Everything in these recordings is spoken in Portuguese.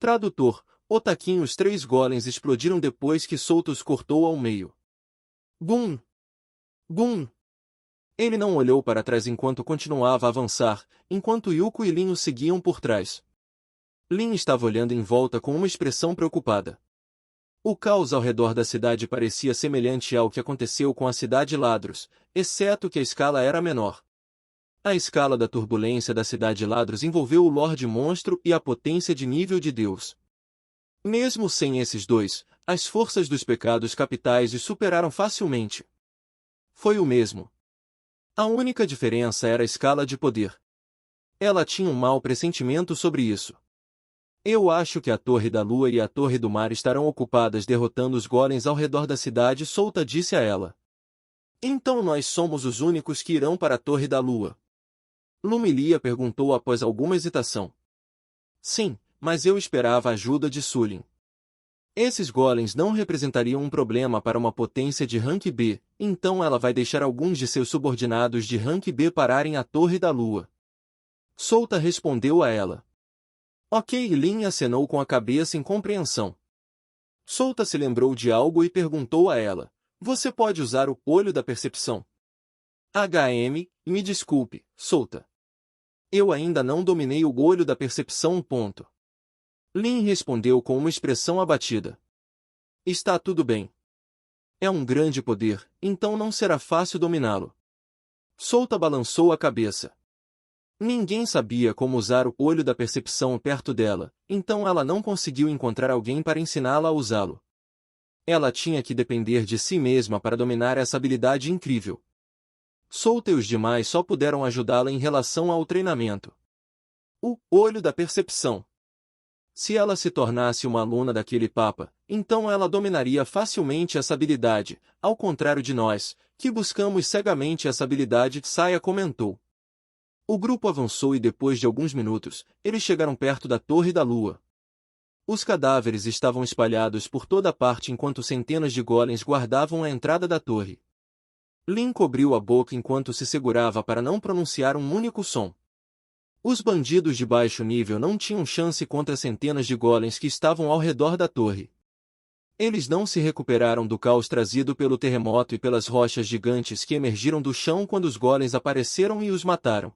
Tradutor, Otakin. Os 3 golems explodiram depois que Souta os cortou ao meio. Bum! Bum! Ele não olhou para trás enquanto continuava a avançar, enquanto Yuko e Lin o seguiam por trás. Lin estava olhando em volta com uma expressão preocupada. O caos ao redor da cidade parecia semelhante ao que aconteceu com a Cidade Ladros, exceto que a escala era menor. A escala da turbulência da Cidade Ladros envolveu o Lorde Monstro e a potência de nível de Deus. Mesmo sem esses dois, as forças dos pecados capitais os superaram facilmente. Foi o mesmo. A única diferença era a escala de poder. Ela tinha um mau pressentimento sobre isso. Eu acho que a Torre da Lua e a Torre do Mar estarão ocupadas derrotando os golems ao redor da cidade, Souta disse a ela. Então nós somos os únicos que irão para a Torre da Lua? Lumilia perguntou após alguma hesitação. Sim, mas eu esperava a ajuda de Sulin. Esses golems não representariam um problema para uma potência de rank B, então ela vai deixar alguns de seus subordinados de rank B pararem a Torre da Lua. Souta respondeu a ela. Ok, Lin acenou com a cabeça em compreensão. Souta se lembrou de algo e perguntou a ela. Você pode usar o olho da percepção? Me desculpe, Souta. Eu ainda não dominei o olho da percepção. Lin respondeu com uma expressão abatida. Está tudo bem. É um grande poder, então não será fácil dominá-lo. Souta balançou a cabeça. Ninguém sabia como usar o olho da percepção perto dela, então ela não conseguiu encontrar alguém para ensiná-la a usá-lo. Ela tinha que depender de si mesma para dominar essa habilidade incrível. Souta e os demais só puderam ajudá-la em relação ao treinamento. O olho da percepção. Se ela se tornasse uma aluna daquele Papa, então ela dominaria facilmente essa habilidade, ao contrário de nós, que buscamos cegamente essa habilidade, Saya comentou. O grupo avançou e depois de alguns minutos, eles chegaram perto da Torre da Lua. Os cadáveres estavam espalhados por toda parte enquanto centenas de golems guardavam a entrada da torre. Lin cobriu a boca enquanto se segurava para não pronunciar um único som. Os bandidos de baixo nível não tinham chance contra centenas de golems que estavam ao redor da torre. Eles não se recuperaram do caos trazido pelo terremoto e pelas rochas gigantes que emergiram do chão quando os golems apareceram e os mataram.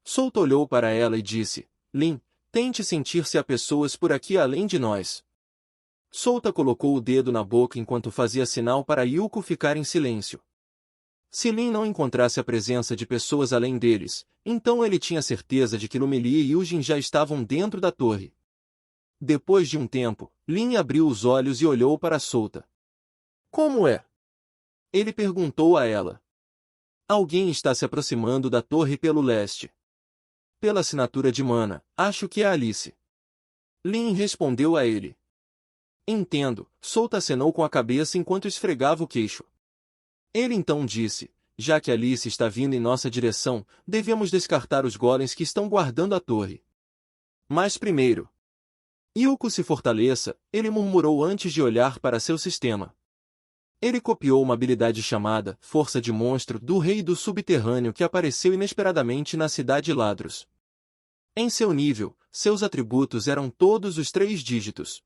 Souta olhou para ela e disse, Lin, tente sentir se há pessoas por aqui além de nós. Souta colocou o dedo na boca enquanto fazia sinal para Yuko ficar em silêncio. Se Lin não encontrasse a presença de pessoas além deles, então ele tinha certeza de que Lumilia e Yujin já estavam dentro da torre. Depois de um tempo, Lin abriu os olhos e olhou para Souta. Como é? Ele perguntou a ela. Alguém está se aproximando da torre pelo leste. Pela assinatura de mana, acho que é Alice. Lin respondeu a ele. Entendo, Souta acenou com a cabeça enquanto esfregava o queixo. Ele então disse, já que Alice está vindo em nossa direção, devemos descartar os golems que estão guardando a torre. Mas primeiro. Yuko se fortaleça, ele murmurou antes de olhar para seu sistema. Ele copiou uma habilidade chamada Força de Monstro do Rei do Subterrâneo que apareceu inesperadamente na Cidade Ladros. Em seu nível, seus atributos eram todos os 3 dígitos.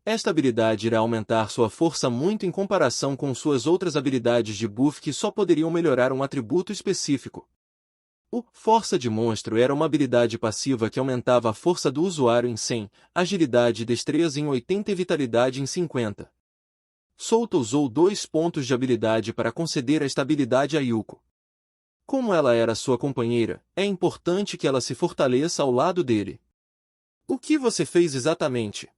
Esta habilidade irá aumentar sua força muito em comparação com suas outras habilidades de buff que só poderiam melhorar um atributo específico. O Força de Monstro era uma habilidade passiva que aumentava a força do usuário em 100, agilidade e destreza em 80 e vitalidade em 50. Souta usou 2 pontos de habilidade para conceder esta habilidade a Yuko. Como ela era sua companheira, é importante que ela se fortaleça ao lado dele. O que você fez exatamente?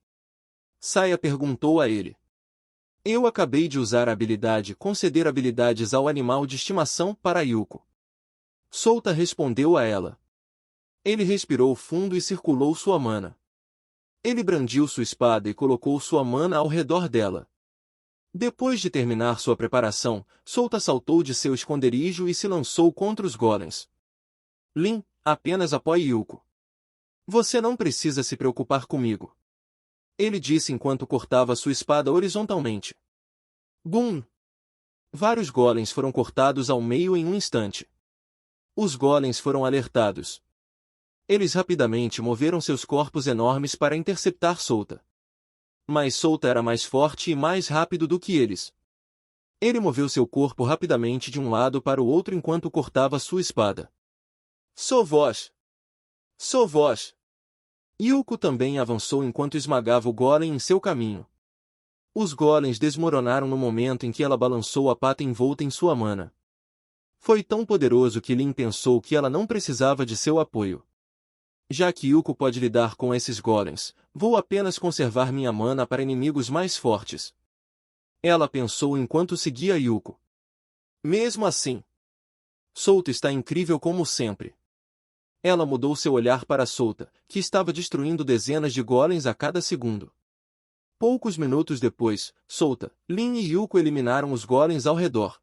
Saya perguntou a ele. Eu acabei de usar a habilidade conceder habilidades ao animal de estimação para Yuko. Souta respondeu a ela. Ele respirou fundo e circulou sua mana. Ele brandiu sua espada e colocou sua mana ao redor dela. Depois de terminar sua preparação, Souta saltou de seu esconderijo e se lançou contra os golems. Lin, apenas apoie Yuko. Você não precisa se preocupar comigo. Ele disse enquanto cortava sua espada horizontalmente. Bum! Vários golems foram cortados ao meio em um instante. Os golems foram alertados. Eles rapidamente moveram seus corpos enormes para interceptar Souta. Mas Souta era mais forte e mais rápido do que eles. Ele moveu seu corpo rapidamente de um lado para o outro enquanto cortava sua espada. Sou vós! Sou vós! Yuko também avançou enquanto esmagava o golem em seu caminho. Os golems desmoronaram no momento em que ela balançou a pata envolta em sua mana. Foi tão poderoso que Lin pensou que ela não precisava de seu apoio. Já que Yuko pode lidar com esses golems, vou apenas conservar minha mana para inimigos mais fortes. Ela pensou enquanto seguia Yuko. Mesmo assim, Souta está incrível como sempre. Ela mudou seu olhar para Souta, que estava destruindo dezenas de golems a cada segundo. Poucos minutos depois, Souta, Lin e Yuko eliminaram os golems ao redor.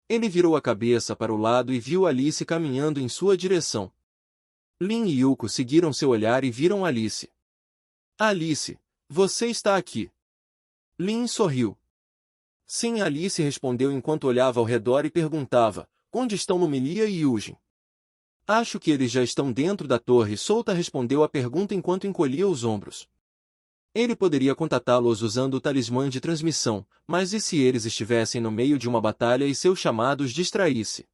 Ele virou a cabeça para o lado e viu Alice caminhando em sua direção. Lin e Yuko seguiram seu olhar e viram Alice. Alice, você está aqui. Lin sorriu. Sim, Alice respondeu enquanto olhava ao redor e perguntava, onde estão Lumilia e Yujin? Acho que eles já estão dentro da torre. Souta respondeu a pergunta enquanto encolhia os ombros. Ele poderia contatá-los usando o talismã de transmissão, mas e se eles estivessem no meio de uma batalha e seus chamados distraísse?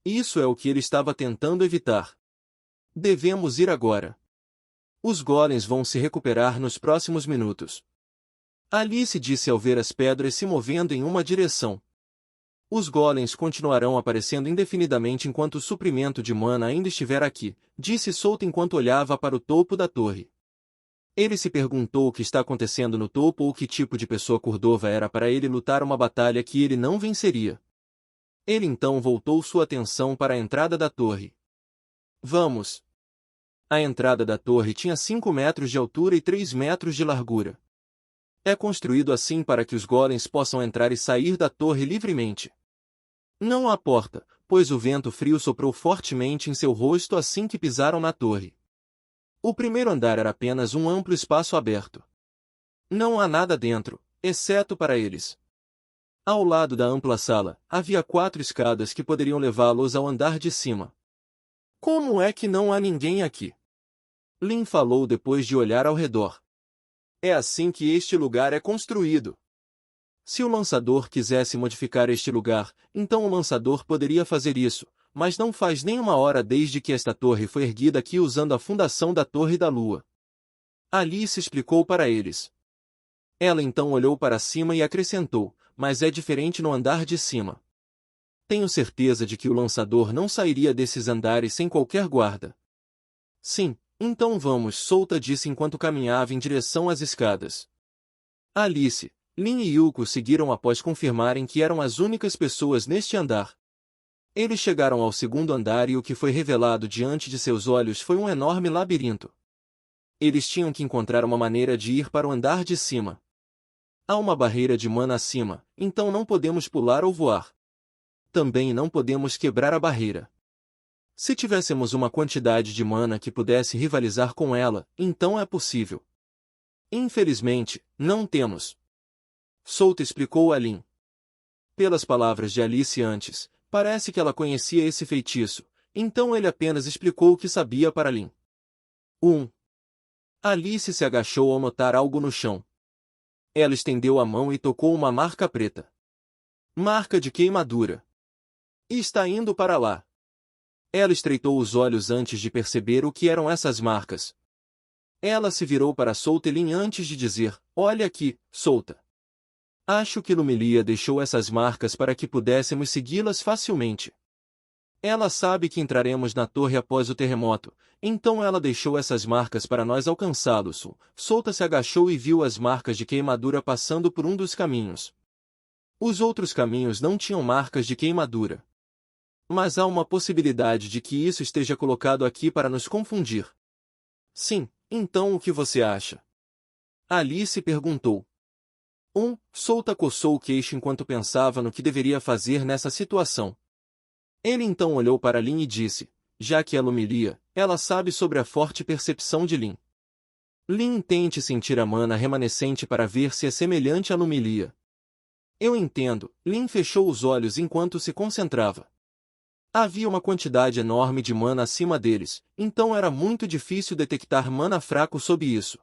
Isso é o que ele estava tentando evitar. Devemos ir agora. Os golems vão se recuperar nos próximos minutos. Alice disse ao ver as pedras se movendo em uma direção. Os golems continuarão aparecendo indefinidamente enquanto o suprimento de mana ainda estiver aqui, disse Souta enquanto olhava para o topo da torre. Ele se perguntou o que está acontecendo no topo ou que tipo de pessoa Cordova era para ele lutar uma batalha que ele não venceria. Ele então voltou sua atenção para a entrada da torre. Vamos! A entrada da torre tinha 5 metros de altura e 3 metros de largura. É construído assim para que os golems possam entrar e sair da torre livremente. Não há porta, pois o vento frio soprou fortemente em seu rosto assim que pisaram na torre. O primeiro andar era apenas um amplo espaço aberto. Não há nada dentro, exceto para eles. Ao lado da ampla sala, havia 4 escadas que poderiam levá-los ao andar de cima. Como é que não há ninguém aqui? Lin falou depois de olhar ao redor. É assim que este lugar é construído. Se o lançador quisesse modificar este lugar, então o lançador poderia fazer isso, mas não faz nem uma hora desde que esta torre foi erguida aqui usando a fundação da Torre da Lua. Alice explicou para eles. Ela então olhou para cima e acrescentou, mas é diferente no andar de cima. Tenho certeza de que o lançador não sairia desses andares sem qualquer guarda. Sim, então vamos, Souta disse enquanto caminhava em direção às escadas. Alice, Lin e Yuko seguiram após confirmarem que eram as únicas pessoas neste andar. Eles chegaram ao segundo andar e o que foi revelado diante de seus olhos foi um enorme labirinto. Eles tinham que encontrar uma maneira de ir para o andar de cima. Há uma barreira de mana acima, então não podemos pular ou voar. Também não podemos quebrar a barreira. Se tivéssemos uma quantidade de mana que pudesse rivalizar com ela, então é possível. Infelizmente, não temos. Souta explicou a Lin. Pelas palavras de Alice antes, parece que ela conhecia esse feitiço, então ele apenas explicou o que sabia para Lin. 1. Alice se agachou ao notar algo no chão. Ela estendeu a mão e tocou uma marca preta. Marca de queimadura. E está indo para lá. Ela estreitou os olhos antes de perceber o que eram essas marcas. Ela se virou para Souta e Lin antes de dizer, olha aqui, Souta. Acho que Lumilia deixou essas marcas para que pudéssemos segui-las facilmente. Ela sabe que entraremos na torre após o terremoto, então ela deixou essas marcas para nós alcançá-los. Souta se agachou e viu as marcas de queimadura passando por um dos caminhos. Os outros caminhos não tinham marcas de queimadura. Mas há uma possibilidade de que isso esteja colocado aqui para nos confundir. Sim, então o que você acha? Alice perguntou. Souta coçou o queixo enquanto pensava no que deveria fazer nessa situação. Ele então olhou para Lin e disse, já que é Lumilia, ela sabe sobre a forte percepção de Lin. Lin tente sentir a mana remanescente para ver se é semelhante a Lumilia. Eu entendo, Lin fechou os olhos enquanto se concentrava. Havia uma quantidade enorme de mana acima deles, então era muito difícil detectar mana fraco sob isso.